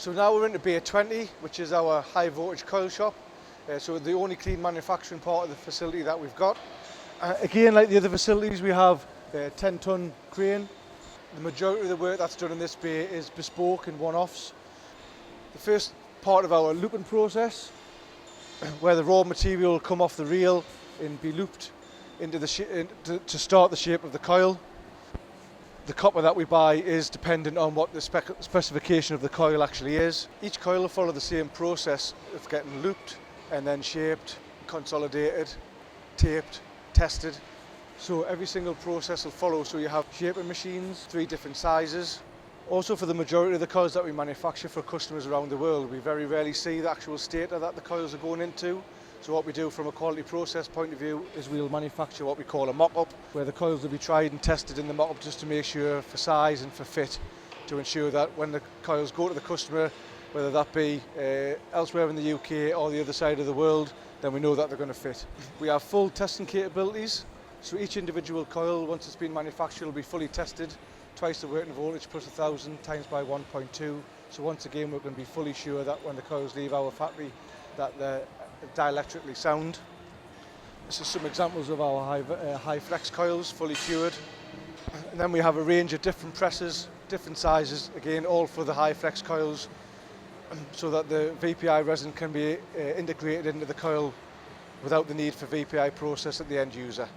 So now we're into Bay 20, which is our high voltage coil shop. So the only clean manufacturing part of the facility that we've got. Again, like the other facilities, we have a 10-ton crane. The majority of the work that's done in this bay is bespoke and one-offs. The first part of our looping process, where the raw material will come off the reel and be looped into to start the shape of the coil. The copper that we buy is dependent on what the specification of the coil actually is. Each coil will follow the same process of getting looped and then shaped, consolidated, taped, tested. So every single process will follow. So you have shaping machines, 3 different sizes. Also, for the majority of the coils that we manufacture for customers around the world, we very rarely see the actual stator that the coils are going into. So what we do from a quality process point of view is we'll manufacture what we call a mock-up, where the coils will be tried and tested in the mock-up just to make sure for size and for fit, to ensure that when the coils go to the customer, whether that be elsewhere in the UK or the other side of the world, then we know that they're going to fit. We have full testing capabilities, so each individual coil, once it's been manufactured, will be fully tested, twice the working voltage plus 1,000 times by 1.2. So once again, we're going to be fully sure that when the coils leave our factory, that they're dielectrically sound. This is some examples of our high flex coils, fully cured. And then we have a range of different presses, different sizes, again all for the high flex coils, so that the VPI resin can be integrated into the coil without the need for VPI process at the end user.